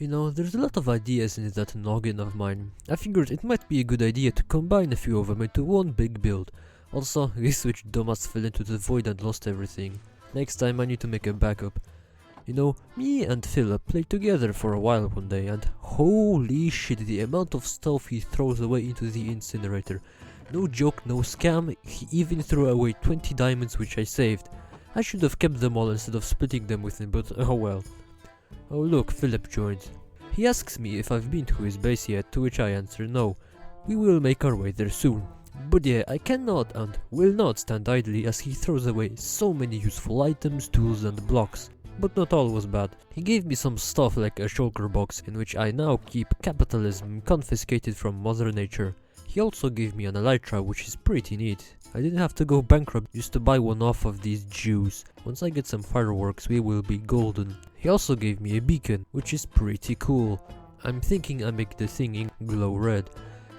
You know, there's a lot of ideas in that noggin of mine. I figured it might be a good idea to combine a few of them into one big build. Also, this switch dumbass fell into the void and lost everything. Next time I need to make a backup. You know, me and Philip played together for a while one day, and holy shit, the amount of stuff he throws away into the incinerator. No joke, no scam, he even threw away 20 diamonds which I saved. I should have kept them all instead of splitting them with him, but oh well. Oh look, Philip joined. He asks me if I've been to his base yet, to which I answer no. We will make our way there soon. But yeah, I cannot and will not stand idly as he throws away so many useful items, tools and blocks. But not all was bad. He gave me some stuff like a shulker box in which I now keep capitalism confiscated from Mother Nature. He also gave me an elytra, which is pretty neat. I didn't have to go bankrupt just to buy one off of these Jews. Once I get some fireworks we will be golden. He also gave me a beacon, which is pretty cool. I'm thinking I make the thing glow red.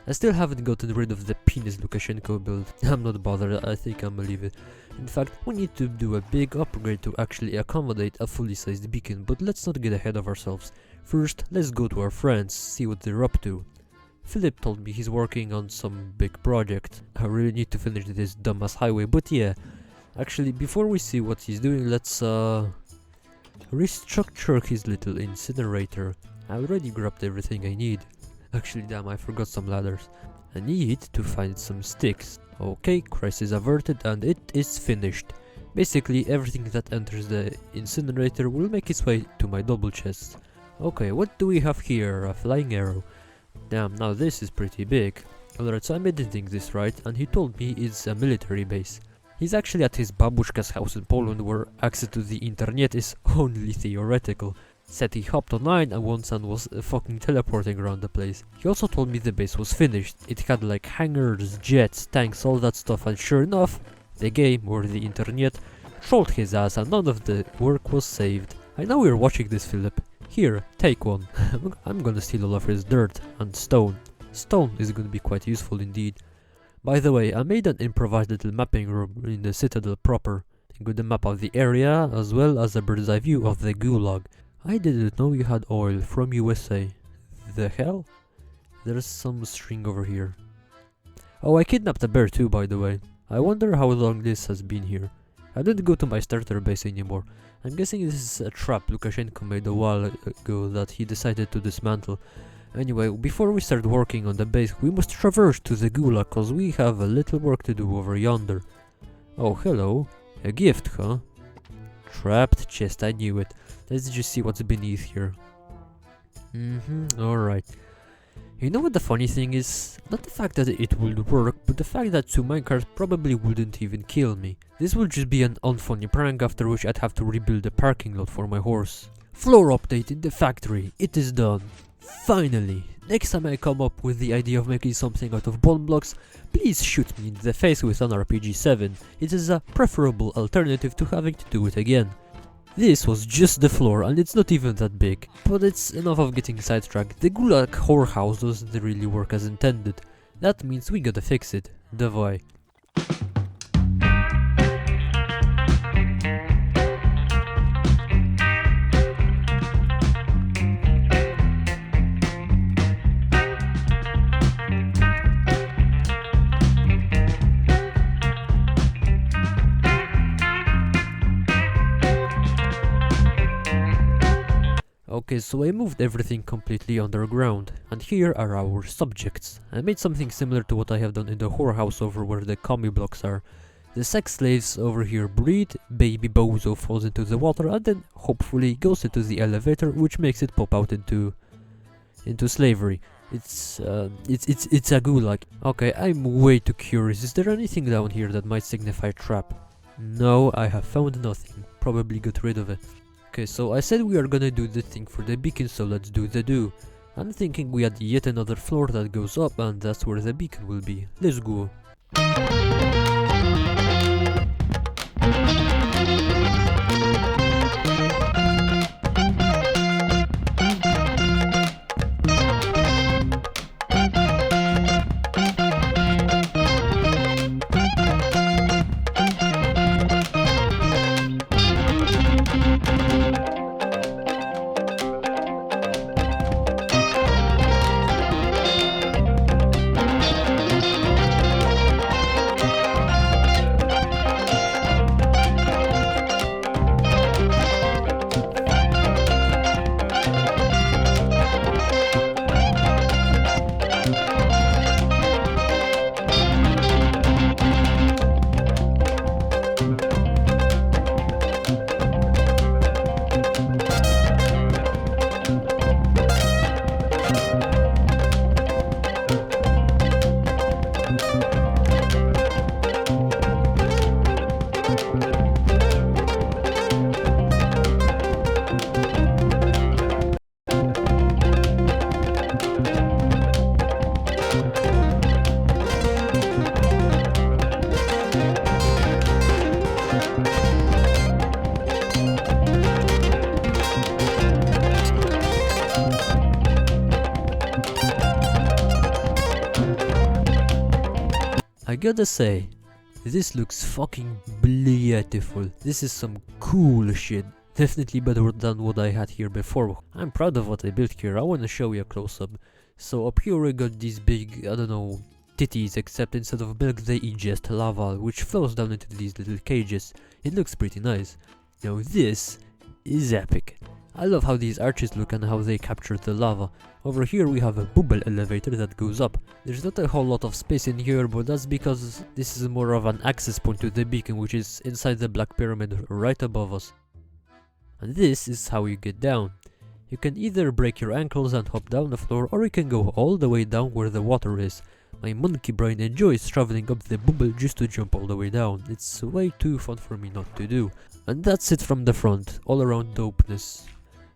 I still haven't gotten rid of the penis Lukashenko build. I'm not bothered, I think I'ma leave it. In fact, we need to do a big upgrade to actually accommodate a fully sized beacon, but let's not get ahead of ourselves. First, let's go to our friends, see what they're up to. Philip told me he's working on some big project. I really need to finish this dumbass highway, but yeah. Actually, before we see what he's doing, let's restructure his little incinerator. I already grabbed everything I need. Actually, damn, I forgot some ladders. I need to find some sticks. Okay, crisis averted and it is finished. Basically, everything that enters the incinerator will make its way to my double chests. Okay, what do we have here? A flying arrow. Damn, now this is pretty big. Alright, so I'm editing this right, and he told me it's a military base. He's actually at his babushka's house in Poland where access to the internet is only theoretical. Said he hopped online and once and was fucking teleporting around the place. He also told me the base was finished. It had like hangars, jets, tanks, all that stuff, and sure enough, the game or the internet trolled his ass and none of the work was saved. I know you're watching this, Philip. Here, take one. I'm gonna steal all of his dirt and stone. Stone is gonna be quite useful indeed. By the way, I made an improvised little mapping room in the Citadel proper. I got a map of the area as well as a bird's eye view of the GULAG. I didn't know you had oil from USA. The hell? There's some string over here. Oh, I kidnapped a bear too, by the way. I wonder how long this has been here. I didn't go to my starter base anymore. I'm guessing this is a trap Lukashenko made a while ago that he decided to dismantle. Anyway, before we start working on the base, we must traverse to the Gulag, cause we have a little work to do over yonder. Oh, hello. A gift, huh? Trapped chest, I knew it. Let's just see what's beneath here. Alright. You know what the funny thing is? Not the fact that it would work, but the fact that 2 minecarts probably wouldn't even kill me. This will just be an unfunny prank after which I'd have to rebuild a parking lot for my horse. Floor update in the factory, it is done. Finally! Next time I come up with the idea of making something out of bone blocks, please shoot me in the face with an RPG-7. It is a preferable alternative to having to do it again. This was just the floor and it's not even that big, but it's enough of getting sidetracked. The Gulag whorehouse doesn't really work as intended. That means we gotta fix it. Давай. Okay, so I moved everything completely underground, and here are our subjects. I made something similar to what I have done in the whorehouse over where the commie blocks are. The sex slaves over here breed, baby bozo falls into the water and then hopefully goes into the elevator, which makes it pop out into slavery. It's a gulag. Okay, I'm way too curious. Is there anything down here that might signify trap? No, I have found nothing. Probably got rid of it. Okay, so I said we are gonna do the thing for the beacon, so let's do the do. I'm thinking we add yet another floor that goes up and that's where the beacon will be. Let's go. gotta say, this looks fucking beautiful. This is some cool shit. Definitely better than what I had here before. I'm proud of what I built here. I wanna show you a close-up. So up here we got these big, I don't know, titties, except instead of milk they ingest lava, which flows down into these little cages. It looks pretty nice. Now this is epic. I love how these arches look and how they capture the lava. Over here we have a bubble elevator that goes up. There's not a whole lot of space in here, but that's because this is more of an access point to the beacon, which is inside the black pyramid right above us. And this is how you get down. You can either break your ankles and hop down the floor, or you can go all the way down where the water is. My monkey brain enjoys traveling up the bubble just to jump all the way down. It's way too fun for me not to do. And that's it from the front, all around dopeness.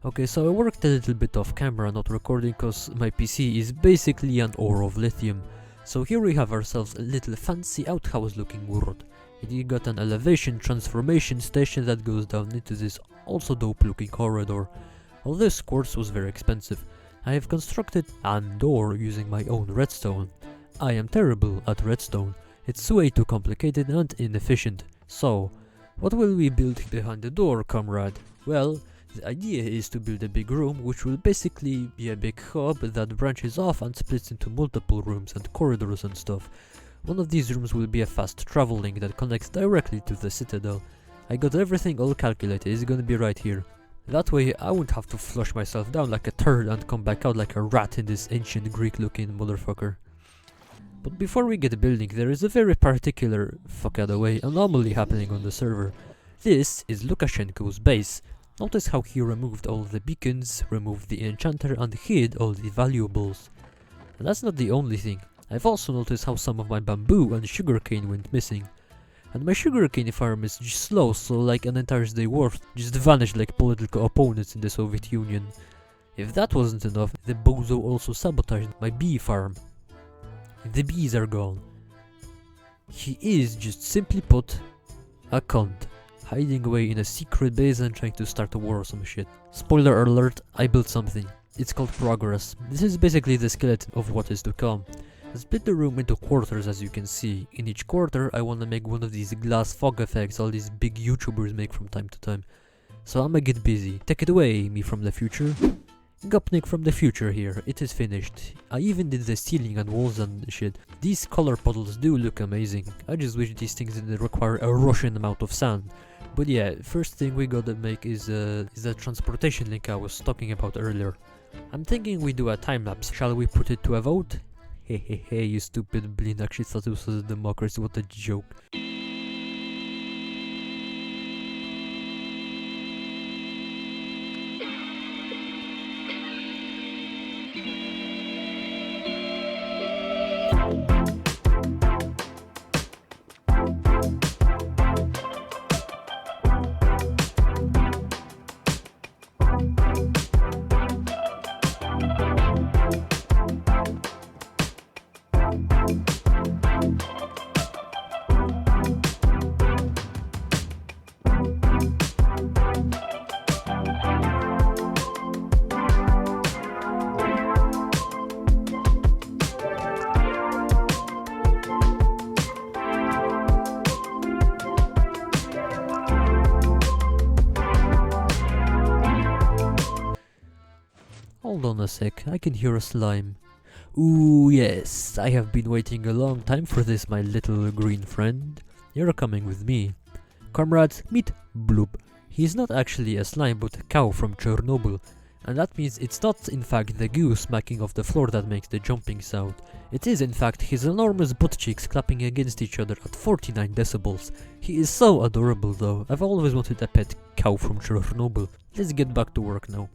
Okay, so I worked a little bit off camera, not recording, cause my PC is basically an ore of lithium. So here we have ourselves a little fancy outhouse looking world. You got an elevation transformation station that goes down into this also dope looking corridor. All this quartz was very expensive. I have constructed a door using my own redstone. I am terrible at redstone. It's way too complicated and inefficient. So, what will we build behind the door, comrade? Well, the idea is to build a big room, which will basically be a big hub that branches off and splits into multiple rooms and corridors and stuff. One of these rooms will be a fast travel link that connects directly to the Citadel. I got everything all calculated, it's gonna be right here. That way I won't have to flush myself down like a turd and come back out like a rat in this ancient Greek looking motherfucker. But before we get building, there is a very particular, fuck out of the way, anomaly happening on the server. This is Lukashenko's base. Notice how he removed all the beacons, removed the enchanter and hid all the valuables. And that's not the only thing. I've also noticed how some of my bamboo and sugarcane went missing. And my sugarcane farm is just slow, so like an entire day's worth just vanished like political opponents in the Soviet Union. If that wasn't enough, the bozo also sabotaged my bee farm. The bees are gone. He is, just simply put, a cunt. Hiding away in a secret base and trying to start a war or some shit. Spoiler alert, I built something. It's called Progress. This is basically the skeleton of what is to come. I split the room into quarters, as you can see. In each quarter I wanna make one of these glass fog effects all these big YouTubers make from time to time. So I'ma get busy. Take it away, me from the future. Gopnik from the future here, it is finished. I even did the ceiling and walls and shit. These color puddles do look amazing. I just wish these things didn't require a Russian amount of sand. But yeah, first thing we gotta make is that transportation link I was talking about earlier. I'm thinking we do a time lapse. Shall we put it to a vote? Hey, you stupid blind, actually thought it was a democracy, what a joke. Hold on a sec, I can hear a slime. Ooh yes, I have been waiting a long time for this, my little green friend. You're coming with me. Comrades, meet Bloop. He's not actually a slime but a cow from Chernobyl. And that means it's not in fact the goo smacking off the floor that makes the jumping sound. It is in fact his enormous butt cheeks clapping against each other at 49 decibels. He is so adorable though. I've always wanted a pet cow from Chernobyl. Let's get back to work now.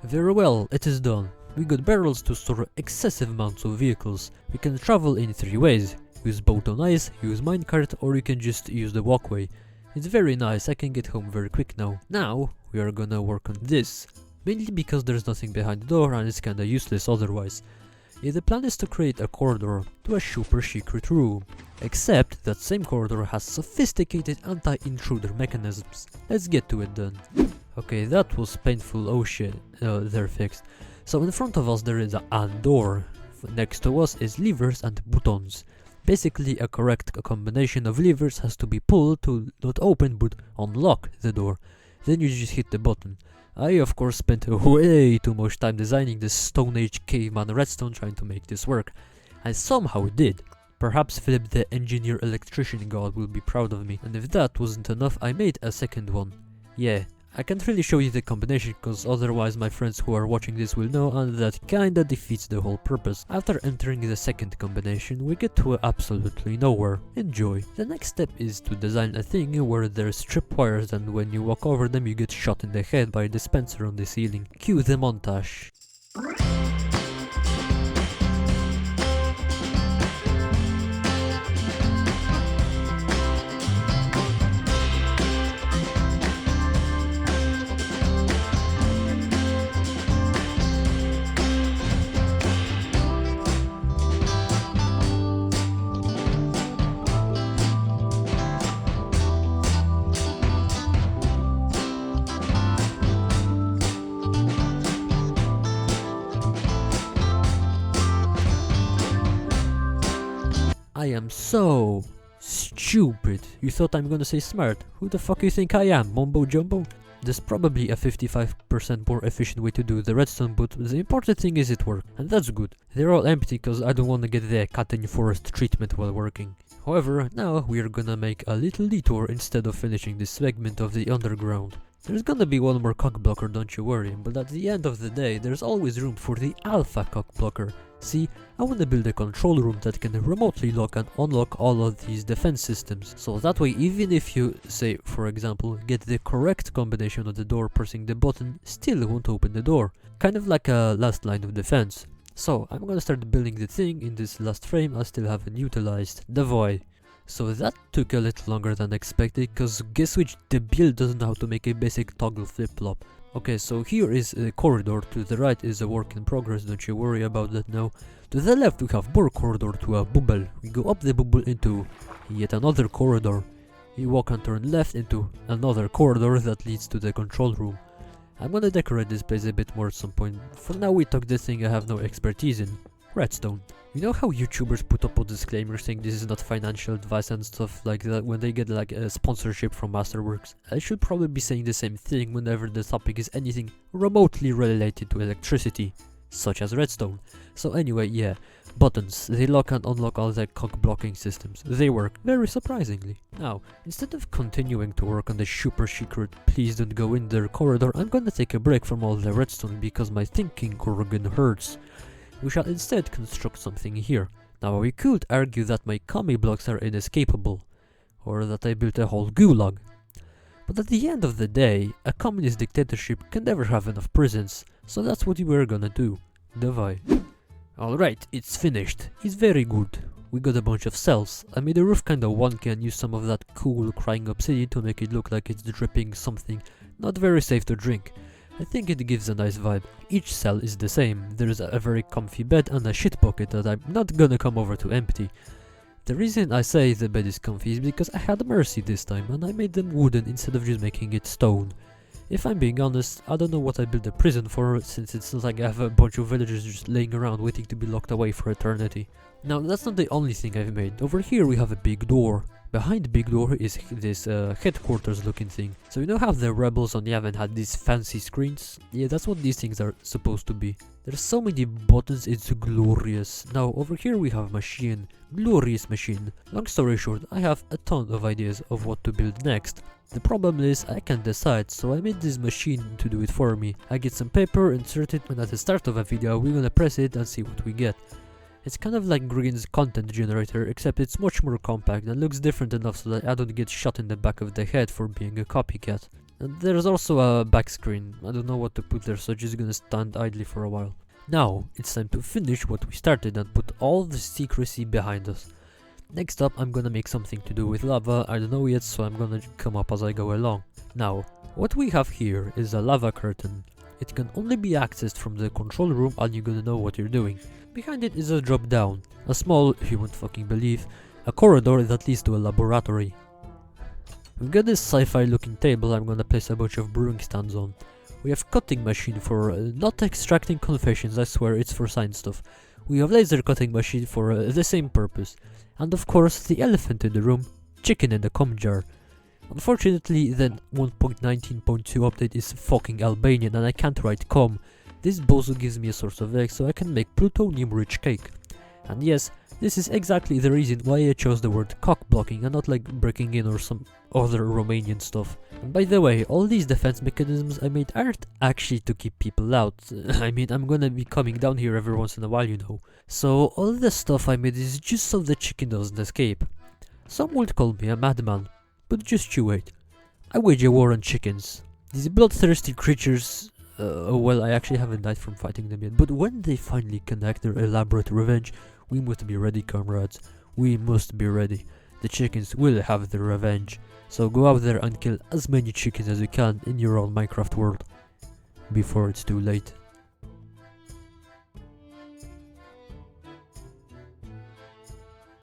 Very well, it is done. We got barrels to store excessive amounts of vehicles. We can travel in 3 ways. Use boat on ice, use minecart, or you can just use the walkway. It's very nice, I can get home very quick now. Now, we are gonna work on this. Mainly because there's nothing behind the door and it's kinda useless otherwise. Yeah, the plan is to create a corridor to a super secret room. Except that same corridor has sophisticated anti-intruder mechanisms. Let's get to it then. Okay, that was painful. Oh shit, they're fixed. So in front of us there is a door. Next to us is levers and buttons. Basically a correct combination of levers has to be pulled to not open but unlock the door. Then you just hit the button. I of course spent way too much time designing this Stone Age caveman redstone trying to make this work. I somehow did. Perhaps Philip the engineer electrician god will be proud of me, and if that wasn't enough I made a second one. Yeah, I can't really show you the combination cause otherwise my friends who are watching this will know, and that kinda defeats the whole purpose. After entering the second combination we get to absolutely nowhere. Enjoy. The next step is to design a thing where there's tripwires and when you walk over them you get shot in the head by a dispenser on the ceiling. Cue the montage. I am so stupid. You thought I'm gonna say smart. Who the fuck you think I am, Mumbo Jumbo? There's probably a 55% more efficient way to do the redstone, but the important thing is it worked, and that's good. They're all empty cause I don't wanna get the cut in forest treatment while working. However, now we are gonna make a little detour instead of finishing this segment of the underground. There's gonna be one more cock blocker, don't you worry, but at the end of the day there's always room for the alpha cock blocker. See, I wanna build a control room that can remotely lock and unlock all of these defense systems, so that way even if you, say for example, get the correct combination of the door pressing the button, still won't open the door. Kind of like a last line of defense. So I'm gonna start building the thing in this last frame I still haven't utilized, the void. So that took a little longer than expected, cause guess which debil doesn't know how to make a basic toggle flip-flop. Okay, so here is a corridor, to the right is a work in progress, don't you worry about that now. To the left we have more corridor to a bubble. We go up the bubble into yet another corridor. You walk and turn left into another corridor that leads to the control room. I'm gonna decorate this place a bit more at some point. For now we took the thing I have no expertise in. Redstone. You know how YouTubers put up a disclaimer saying this is not financial advice and stuff like that when they get like a sponsorship from Masterworks? I should probably be saying the same thing whenever the topic is anything remotely related to electricity, such as redstone. So anyway, yeah, buttons, they lock and unlock all the cock blocking systems. They work, very surprisingly. Now, instead of continuing to work on the super secret please don't go in there corridor, I'm gonna take a break from all the redstone because my thinking organ hurts. We shall instead construct something here. Now we could argue that my commie blocks are inescapable, or that I built a whole gulag. But at the end of the day, a communist dictatorship can never have enough prisons, so that's what we're gonna do. Divide. Alright, it's finished. It's very good. We got a bunch of cells. I made the roof kinda wonky and used some of that cool crying obsidian to make it look like it's dripping something not very safe to drink. I think it gives a nice vibe. Each cell is the same. There's a very comfy bed and a shit bucket that I'm not gonna come over to empty. The reason I say the bed is comfy is because I had mercy this time and I made them wooden instead of just making it stone. If I'm being honest, I don't know what I built a prison for, since it's not like I have a bunch of villagers just laying around waiting to be locked away for eternity. Now that's not the only thing I've made. Over here we have a big door. Behind the big door is this headquarters looking thing. So you know how the rebels on Yavin had these fancy screens? Yeah, that's what these things are supposed to be. There's so many buttons, it's glorious. Now over here we have machine. Glorious machine. Long story short, I have a ton of ideas of what to build next. The problem is I can't decide, so I made this machine to do it for me. I get some paper, insert it, and at the start of a video we're gonna press it and see what we get. It's kind of like Green's content generator, except it's much more compact and looks different enough so that I don't get shot in the back of the head for being a copycat. And there's also a back screen. I don't know what to put there, so just gonna stand idly for a while. Now, it's time to finish what we started and put all the secrecy behind us. Next up, I'm gonna make something to do with lava. I don't know yet, so I'm gonna come up as I go along. Now, what we have here is a lava curtain. It can only be accessed from the control room and you're gonna know what you're doing. Behind it is a drop down, a small, you won't fucking believe, a corridor that leads to a laboratory. We've got this sci-fi looking table I'm gonna place a bunch of brewing stands on. We have cutting machine for not extracting confessions, I swear it's for science stuff. We have laser cutting machine for the same purpose. And of course the elephant in the room, chicken in the cum jar. Unfortunately the 1.19.2 update is fucking Albanian and I can't write cum. This bozo gives me a source of egg so I can make plutonium rich cake. And yes, this is exactly the reason why I chose the word cock blocking and not like breaking in or some other Romanian stuff. And by the way, all these defense mechanisms I made aren't actually to keep people out. I mean, I'm gonna be coming down here every once in a while, you know. So all the stuff I made is just so the chicken doesn't escape. Some would call me a madman, but just you wait. I wage a war on chickens. These bloodthirsty creatures, well, I actually haven't died from fighting them yet, but when they finally connect their elaborate revenge, we must be ready, comrades. We must be ready. The chickens will have their revenge. So go out there and kill as many chickens as you can in your own Minecraft world. Before it's too late.